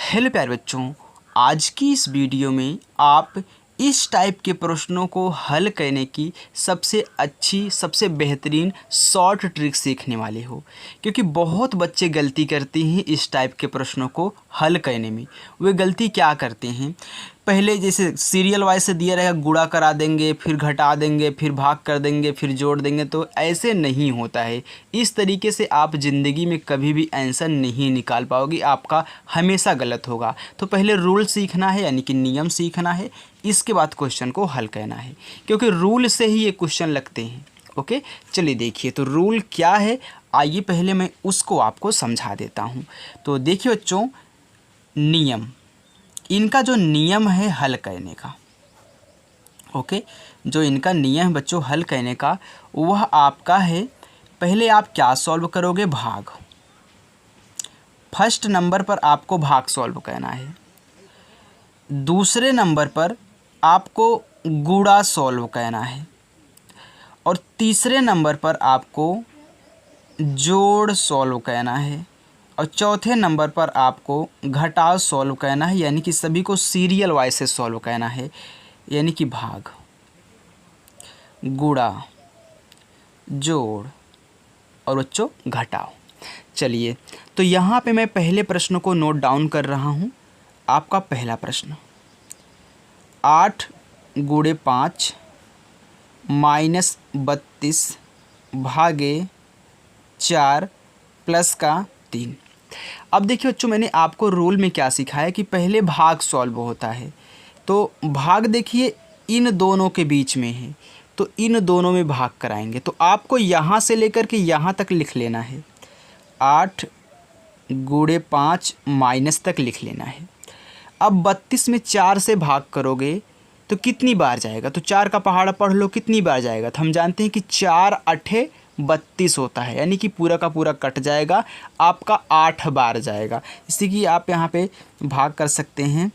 Hello प्यारे बच्चों, आज की इस वीडियो में आप इस टाइप के प्रश्नों को हल करने की सबसे अच्छी सबसे बेहतरीन शॉर्ट ट्रिक सीखने वाले हो। क्योंकि बहुत बच्चे गलती करते हैं इस टाइप के प्रश्नों को हल करने में। वे गलती क्या करते हैं, पहले जैसे सीरियल वाइज से दिया रहेगा, गुणा करा देंगे, फिर घटा देंगे, फिर भाग कर देंगे, फिर जोड़ देंगे। तो ऐसे नहीं होता है। इस तरीके से आप ज़िंदगी में कभी भी आंसर नहीं निकाल पाओगे, आपका हमेशा गलत होगा। तो पहले रूल सीखना है, यानी कि नियम सीखना है, इसके बाद क्वेश्चन को हल करना है, क्योंकि रूल से ही ये क्वेश्चन लगते हैं। ओके, चलिए देखिए तो रूल क्या है। आइए पहले मैं उसको आपको समझा देता हूँ। तो देखिए बच्चों, नियम, इनका जो नियम है हल करने का, ओके, जो इनका नियम है बच्चों हल करने का, वह आपका है, पहले आप क्या सॉल्व करोगे, भाग। फर्स्ट नंबर पर आपको भाग सॉल्व करना है। दूसरे नंबर पर आपको गुणा सॉल्व करना है। और तीसरे नंबर पर आपको जोड़ सॉल्व करना है। और चौथे नंबर पर आपको घटाव सॉल्व करना है, यानी कि सभी को सीरियल वाइज से सॉल्व करना है, यानी कि भाग, गुणा, जोड़ और बच्चों घटाव। चलिए तो यहाँ पे मैं पहले प्रश्न को नोट डाउन कर रहा हूँ। आपका पहला प्रश्न, 8 गुणे 5 माइनस 32 भागे 4 प्लस का 3। अब देखिए बच्चों, मैंने आपको रूल में क्या सिखाया कि पहले भाग सॉल्व होता है। तो भाग देखिए इन दोनों के बीच में है, तो इन दोनों में भाग कराएंगे। तो आपको यहाँ से लेकर के यहाँ तक लिख लेना है, 8 गुणे 5 माइनस तक लिख लेना है। अब 32 में 4 से भाग करोगे तो कितनी बार जाएगा, तो 4 का पहाड़ा पढ़ लो कितनी बार जाएगा। तो हम जानते हैं कि 4 अठे 32 होता है, यानी कि पूरा का पूरा कट जाएगा, आपका 8 बार जाएगा। इसी की आप यहाँ पे भाग कर सकते हैं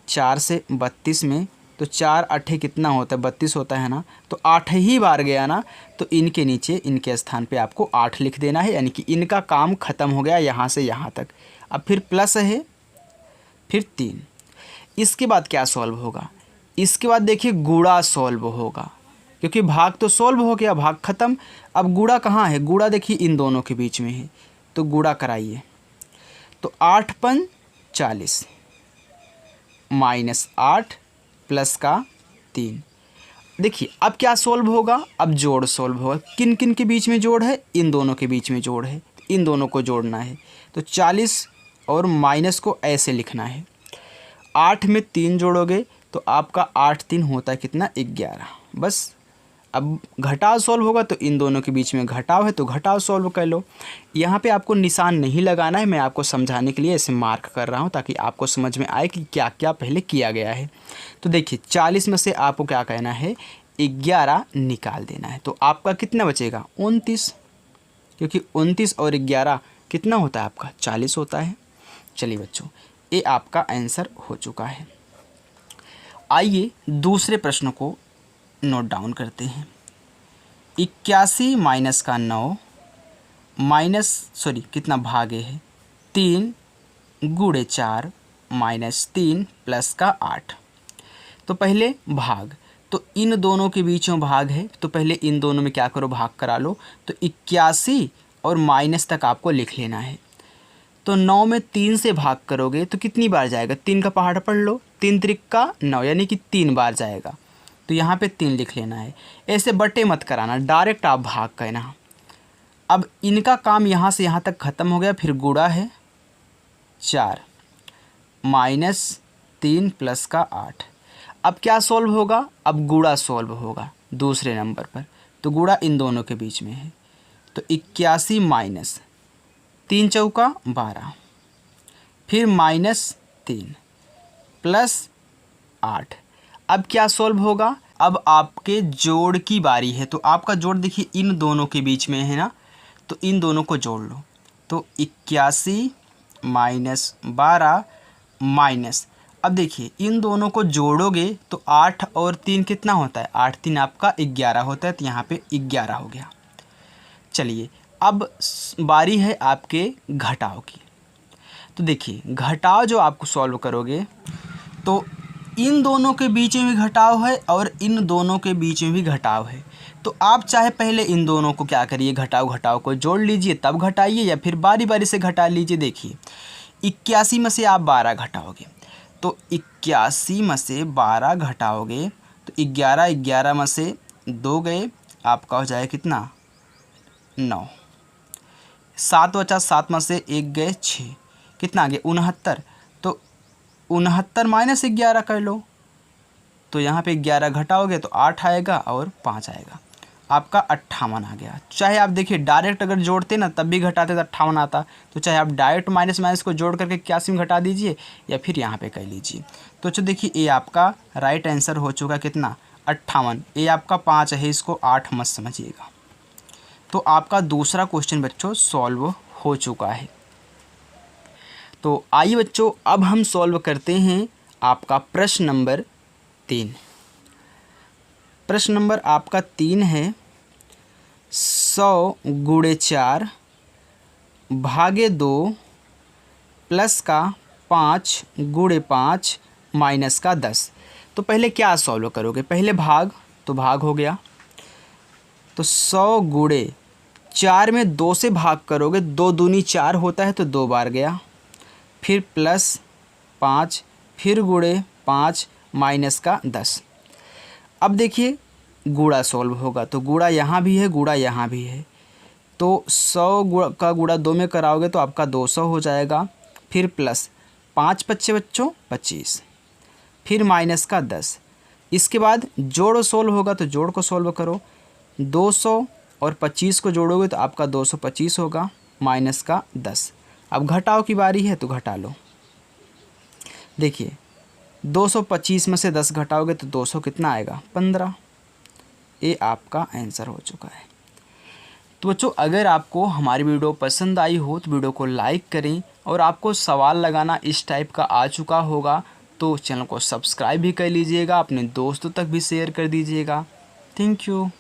4 से 32 में। तो 4 अठे कितना होता है, 32 होता है ना, तो 8 ही बार गया ना। तो इनके नीचे इनके स्थान पे आपको 8 लिख देना है, यानी कि इनका काम ख़त्म हो गया यहाँ से यहाँ तक। अब फिर प्लस है, फिर 3। इसके बाद क्या सॉल्व होगा, इसके बाद देखिए गुणा सॉल्व होगा, क्योंकि भाग तो सॉल्व हो गया, भाग ख़त्म। अब गुणा कहाँ है, गुणा देखिए इन दोनों के बीच में है, तो गुणा कराइए। तो 8 पन 40 माइनस 8 प्लस का 3। देखिए अब क्या सॉल्व होगा, अब जोड़ सॉल्व होगा। किन किन के बीच में जोड़ है, इन दोनों के बीच में जोड़ है, इन दोनों को जोड़ना है। तो 40 और माइनस को ऐसे लिखना है, 8 में 3 जोड़ोगे तो आपका 8 3 होता है कितना, 11। बस अब घटाव सॉल्व होगा, तो इन दोनों के बीच में घटाव है, तो घटाव सॉल्व कर लो। यहाँ पे आपको निशान नहीं लगाना है, मैं आपको समझाने के लिए ऐसे मार्क कर रहा हूँ ताकि आपको समझ में आए कि क्या क्या पहले किया गया है। तो देखिए 40 में से आपको क्या कहना है, 11 निकाल देना है। तो आपका कितना बचेगा, 29, क्योंकि 29 और 11 कितना होता है आपका, 40 होता है। चलिए बच्चों, ये आपका आंसर हो चुका है। आइए दूसरे प्रश्न को नोट डाउन करते हैं। 81 माइनस का 9 माइनस कितना भागे है 3 गुणे 4 माइनस 3 प्लस का 8। तो पहले भाग, तो इन दोनों के बीच में भाग है, तो पहले इन दोनों में क्या करो, भाग करा लो। तो 81 और माइनस तक आपको लिख लेना है। तो 9 में 3 से भाग करोगे तो कितनी बार जाएगा, 3 का पहाड़ा पढ़ लो, 3 त्रिक्का 9, यानी कि 3 बार जाएगा। तो यहाँ पे 3 लिख लेना है। ऐसे बटे मत कराना, डायरेक्ट आप भाग करना। अब इनका काम यहाँ से यहाँ तक ख़त्म हो गया, फिर गुणा है 4 माइनस 3 प्लस का 8। अब क्या सॉल्व होगा, अब गुणा सॉल्व होगा दूसरे नंबर पर। तो गुणा इन दोनों के बीच में है, तो 81 माइनस 3 चौका 12, फिर माइनस 3 प्लस 8। अब क्या सॉल्व होगा, अब आपके जोड़ की बारी है। तो आपका जोड़ देखिए इन दोनों के बीच में है ना, तो इन दोनों को जोड़ लो। तो 81 माइनस 12 माइनस, अब देखिए इन दोनों को जोड़ोगे तो 8 और 3 कितना होता है, 8 3 आपका 11 होता है। तो यहाँ पे 11 हो गया। चलिए अब बारी है आपके घटाव की। तो देखिए घटाव जो आपको सॉल्व करोगे तो इन दोनों के बीच में भी घटाव है और इन दोनों के बीच में भी घटाव है। तो आप चाहे पहले इन दोनों को क्या करिए, घटाव को जोड़ लीजिए तब घटाइए, या फिर बारी बारी से घटा लीजिए। देखिए 81 में से आप 12 घटाओगे तो 81 में से 12 घटाओगे तो 11 में से 2 गए, आपका हो जाए कितना 9। 7 बचा, 7 में से 1 गए 6, कितना आ गया 69। तो 69 माइनस 11 कर लो, तो यहाँ पे 11 घटाओगे तो 8 आएगा और 5 आएगा, आपका 58 आ गया। चाहे आप देखिए डायरेक्ट अगर जोड़ते ना तब भी घटाते तो 58 आता, तो चाहे आप डायरेक्ट माइनस माइनस को जोड़ करके 81 में घटा दीजिए या फिर यहाँ पे कर लीजिए। तो चलो देखिए ये आपका राइट आंसर हो चुका कितना 58। ये आपका 5 है, इसको 8 मत समझिएगा। तो आपका दूसरा क्वेश्चन बच्चों सॉल्व हो चुका है। तो आइए बच्चों अब हम सॉल्व करते हैं आपका प्रश्न नंबर 3। प्रश्न नंबर आपका 3 है 100 गुणे 4 भागे 2 प्लस का 5 गुणे 5 माइनस का 10। तो पहले क्या सॉल्व करोगे, पहले भाग, तो भाग हो गया। तो 100 गुणे 4 में 2 से भाग करोगे, 2 दूनी 4 होता है तो 2 बार गया, फिर प्लस 5, फिर गुणे 5 माइनस का 10। अब देखिए गुणा सॉल्व होगा तो गुणा यहाँ भी है, गुणा यहाँ भी है, तो 100 का गुणा 2 में कराओगे तो आपका 200 हो जाएगा, फिर प्लस 5 बच्चे बच्चों 25, फिर माइनस का 10। इसके बाद जोड़ सॉल्व होगा तो जोड़ को सॉल्व करो, 200 और 25 को जोड़ोगे तो आपका 225 होगा माइनस का 10। अब घटाओ की बारी है तो घटा लो। देखिए 225 में से 10 घटाओगे तो 200 कितना आएगा 15। ये आपका आंसर हो चुका है। तो बच्चों अगर आपको हमारी वीडियो पसंद आई हो तो वीडियो को लाइक करें, और आपको सवाल लगाना इस टाइप का आ चुका होगा तो चैनल को सब्सक्राइब भी कर लीजिएगा, अपने दोस्तों तक भी शेयर कर दीजिएगा। Thank you.